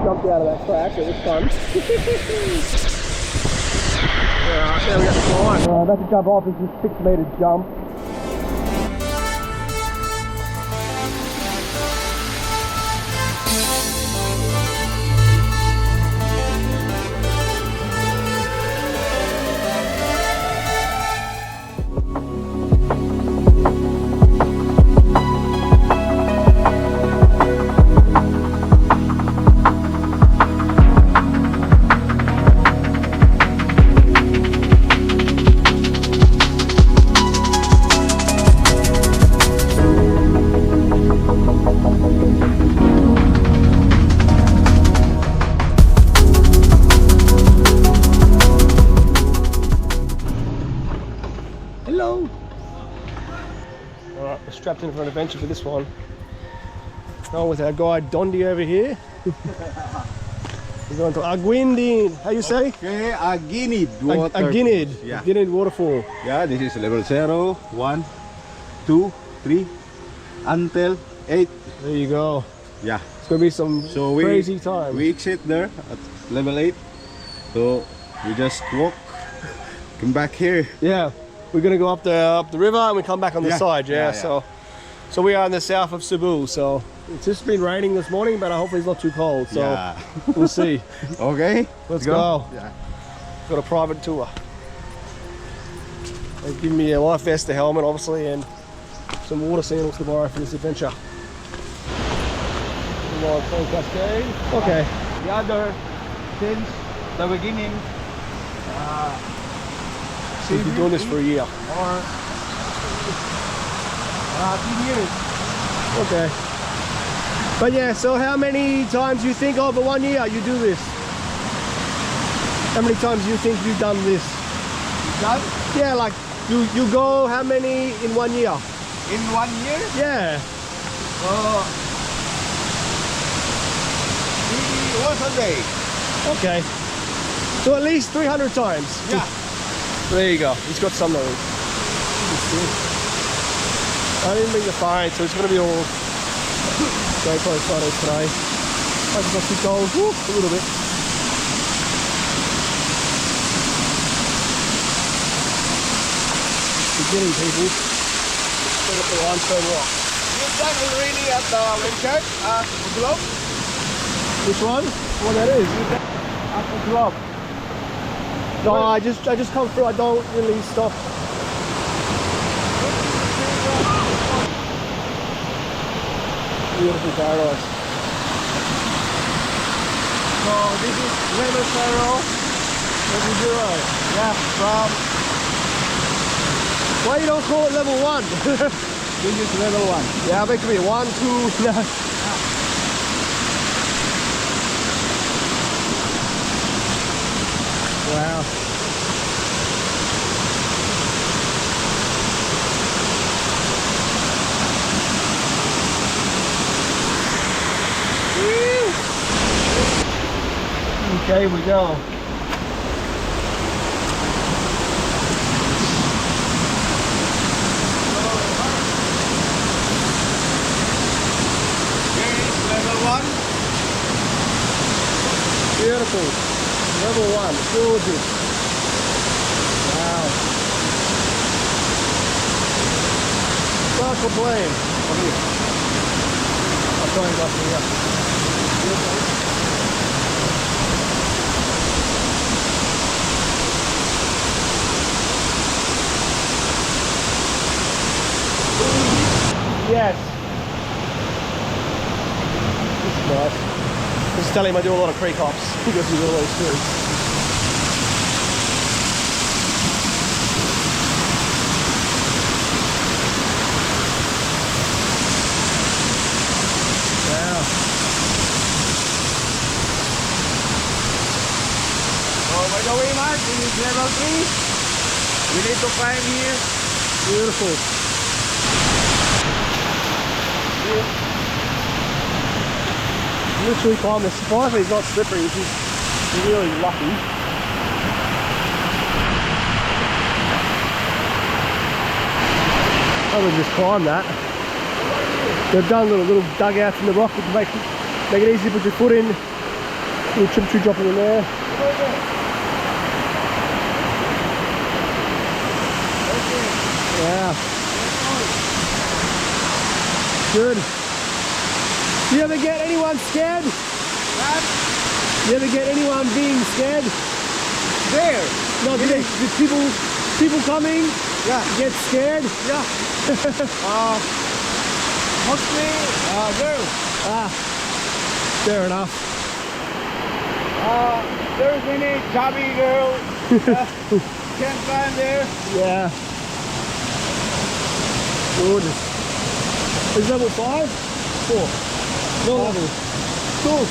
jumped out of that crack. It was fun. Alright, now we got the climb. I'm about to jump off. It's a 6-metre jump. Hello! Alright, we're strapped in for an adventure for this one. Oh, with our guide Dondi over here. We're going to Aguinid. How you say? Okay, Aguinid Waterfalls. Aguinid. Yeah. Aguinid Waterfall. Yeah, this is level 0, 1, 2, 3, until 8. There you go. Yeah. It's going to be some crazy time. We exit there at level 8. So we just walk, come back here. Yeah. We're going to go up the river and we come back on the side, yeah. So we are in the south of Cebu, so it's just been raining this morning, but hopefully it's not too cold, so we'll see. Okay, let's go. Yeah. Got a private tour. They've given me a life vest, a helmet obviously, and some water sandals to borrow for this adventure. Cascade. Okay. The other, since the beginning, we've been doing this for a year. Or 2 years. Okay. But yeah, so how many times you think over 1 year you do this? How many times do you think you've done this? Done? Yeah, like you go how many in 1 year? In 1 year? Yeah. Maybe once a day. Okay. So at least 300 times. Yeah. There you go. He's got some knowledge. I didn't bring the phone, so it's going to be all GoPro photos today. I just got too cold. Woo, a little bit. Beginning people. Set up the limestone rock. You've done already at the website at the club? Which one? What that is? At the club. No, I just come through. I don't really stop. Beautiful paradise. So this is level 0. Level 0. Yeah, from why you don't call it level 1? this is level 1. Yeah, make me 1, 2. No. Wow. Okay, we go. Here is level 1. Beautiful. Level 1. Gorgeous. Wow. Can't complain. I'll try and go up here. Yes. This is nice. Just tell him I do a lot of creek hops because he's always true. Wow. Oh, by the way, Mark, this is level 3. We need to climb here. Beautiful. Literally climbed this. Surprisingly, it's not slippery, which is really lucky. I would just climb that. They've done little dugouts in the rock to make it easy to put your foot in Little chip tree dropping in there. Yeah. Good. Do you ever get anyone scared? What? You ever get anyone being scared? There. No, did people coming? Yeah. Get scared? Yeah. Mostly girls. Ah, fair enough. There's any chubby girl can't find there. Yeah. Good. Is level 5? 4. No level. Cool.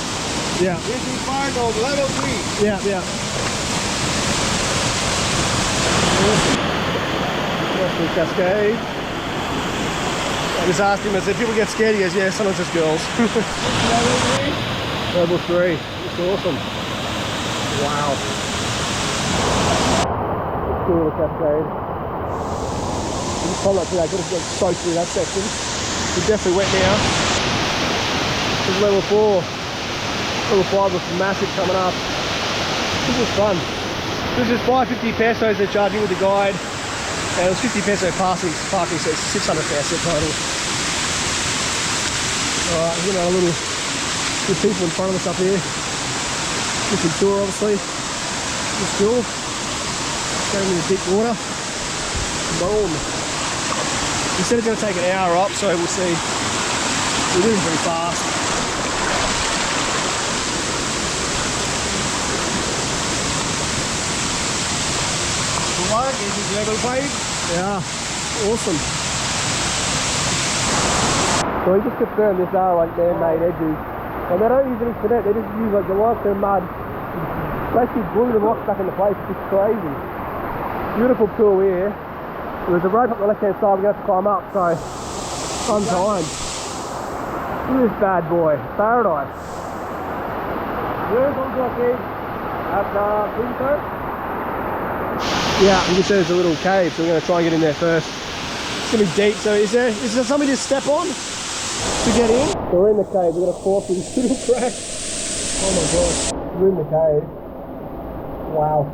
Yeah. This is part of level 3. Yeah, yeah. Awesome. Cascade. I just asked him, I said, people get scared? He goes, yeah, sometimes just girls. Level 3? Level 3. It's awesome. Wow. Cool, the cascade. You just follow it today, got to get soaked through that section. It's definitely wet now. This is level 4. Level 5 was massive coming up. This was fun. This is 550 pesos they're charging with the guide. And it was 50 peso parking, so it's 600 peso total. Alright, we've got a little people in front of us up here. Different tour obviously. It's cool. Going in the deep water. Boom. He said it's going to take an hour up, so we'll see. We're moving pretty fast. This is level 5. Yeah, awesome. So he just confirmed this are like man-made edges. And they don't use any cement, they just use like the limestone mud. Basically glue the rocks back into place, it's just crazy. Beautiful pool here. There's a rope up the left-hand side we're going to have to climb up, so fun time. Look at this bad boy, paradise. Where's on blockade? At the Peso? Yeah, you can see there's a little cave, so we're going to try and get in there first. It's going to be deep, so is there something to step on to get in? So we're in the cave, we're going to fall through this little crack. Oh my god, we're in the cave. Wow.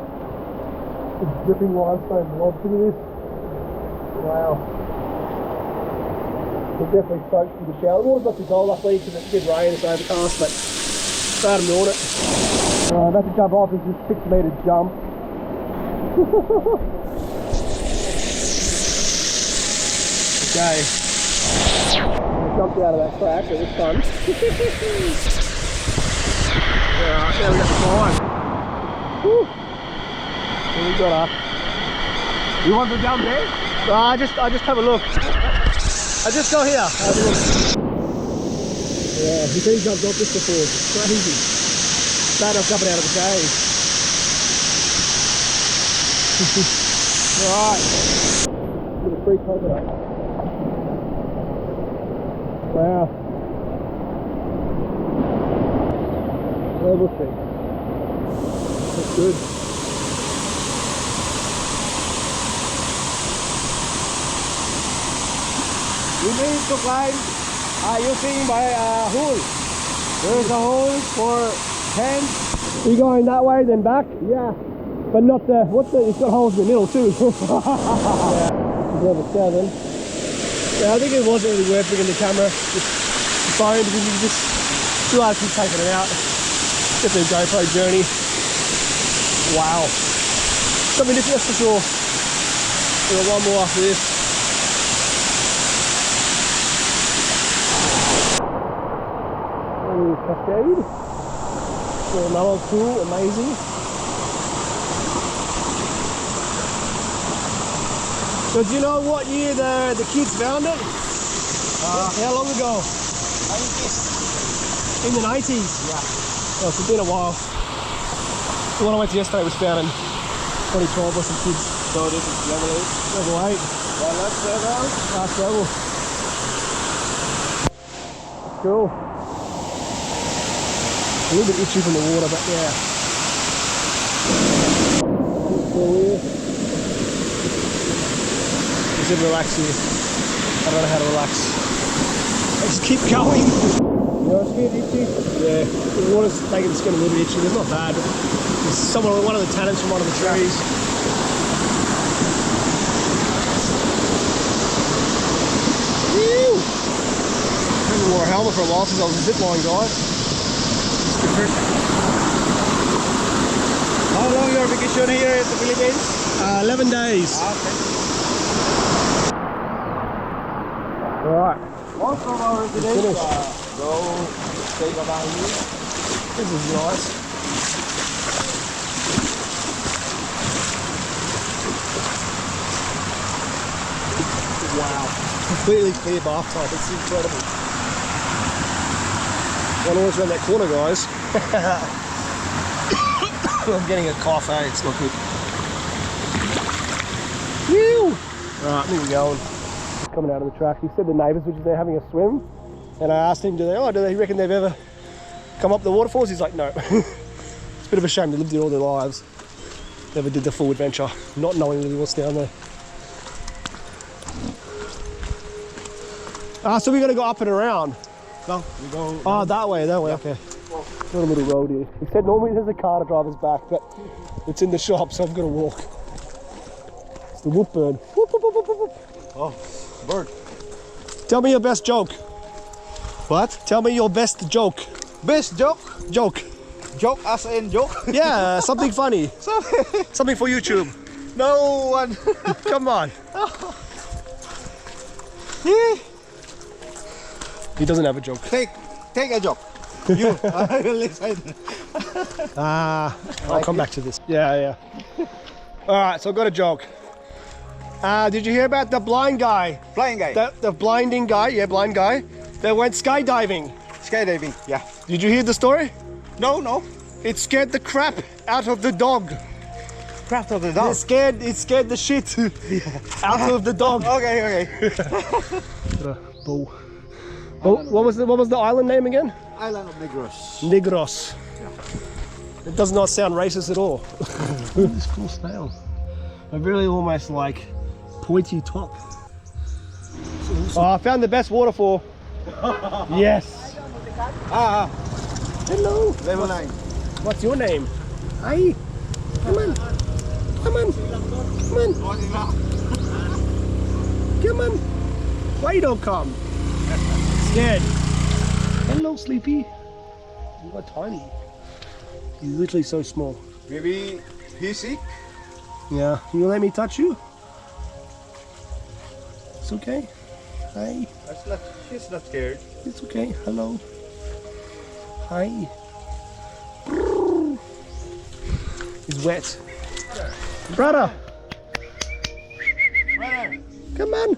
It's dripping limestone blobs, look at this. Wow. We're definitely soaked through the shower. The water's not too cold last week because it did rain, it's overcast, but started to on it. About to jump off, it's this 6 metre jump. Okay. I jumped out of that crack, it was fun. Alright, now we got the climb. Whew. What we got up? You want to jump there? I just have a look. I just go here. Have a look. Yeah, he said he jumped off this before. It's crazy. Bad enough jumping out of the cave. Right. Get a free coconut. Wow. Everything. That's good. You need to climb using by a hole. There's a hole for hands. Are you going that way then back? Yeah. But not the, it's got holes in the middle too. Yeah, level 7. Yeah, I think it wasn't really worth bringing the camera, the phone, because you just too hard to keep taking it out. Get the GoPro journey. Wow. Something different, that's for sure. We've got one more after this. Ooh, cascade. So another cool, amazing. So do you know what year the kids found it? How long ago? 90s. In the 90s? Yeah. Oh, so it's been a while. The one I went to yesterday was found in 2012 by some kids. So this is level 8? Level 8. Yeah, last level. Last level. Cool. A little bit itchy from the water, but yeah. Cool here. Just relax here. I don't know how to relax. I just keep going. skin itchy? Yeah, the water's making the skin a little bit itchy. It's not bad. There's one of the tannins from one of the trees. Woo! I haven't worn a helmet for a while since I was a zipline guy. It's different. How long your vacation here in the Philippines? 11 days. Okay. Alright. Most of our residents Finished. go stay around here. This is nice. Wow. Completely clear bathtub. It's incredible. One always around that corner, guys. I'm getting a cough, eh? It's not good. Whew! Alright, here we go. Coming out of the track. He said the neighbours were just there having a swim. And I asked him, do they reckon they've ever come up the waterfalls? He's like, no. It's a bit of a shame. They lived here all their lives. Never did the full adventure, not knowing really what's down there. So we got to go up and around. No, we go. Oh, that way, okay. Got a little road here. He said normally there's a car to drive us back, but it's in the shop, so I've got to walk. It's the whoop bird. Whoop, whoop, whoop, whoop, whoop. Oh, bird. Tell me your best joke. What? Tell me your best joke. Best joke? Joke. Joke as in joke? Yeah, something funny. Something for YouTube. No one. Come on. He doesn't have a joke. Take a joke. You, I will listen. I'll come back to this. Yeah. Alright, so I've got a joke. Did you hear about the blind guy? Blind guy. The blinding guy, yeah, blind guy. That went skydiving. Skydiving, yeah. Did you hear the story? No. It scared the crap out of the dog. Crap of the dog. It scared the shit out of the dog. Okay. Bull. What was the island name again? Island of Negros. Negros. Yeah. It does not sound racist at all. Look at this cool snail. A really almost like pointy top. Oh, I found the best waterfall. Yes. Hello. Level 9. What's your name? Hi. Come on. Why you don't come? Scared. Hello, Sleepy. You are tiny. You're literally so small. Maybe he's sick? Yeah. Can you let me touch you? It's okay. Hi. He's not scared. It's okay. Hello. Hi. He's wet. Brother. Come on.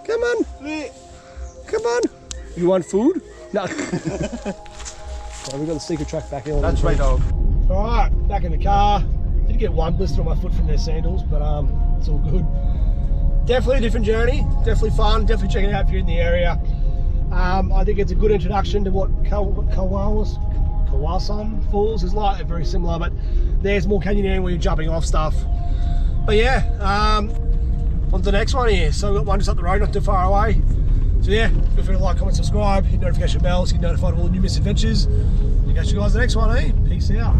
Come on. Come on. You want food? No. Right, we got the secret track back here. That's right, dog. Alright, back in the car. Did get one blister on my foot from their sandals, but it's all good. Definitely a different journey. Definitely fun. Definitely check it out if you're in the area. I think it's a good introduction to what Kawasan Falls is like. They're very similar, but there's more canyoneering where you're jumping off stuff. But yeah, on to the next one here. So we've got one just up the road, not too far away. So yeah, feel free to like, comment, subscribe, hit notification bells, get notified of all the new misadventures. I'll catch you guys in the next one, eh? Peace out.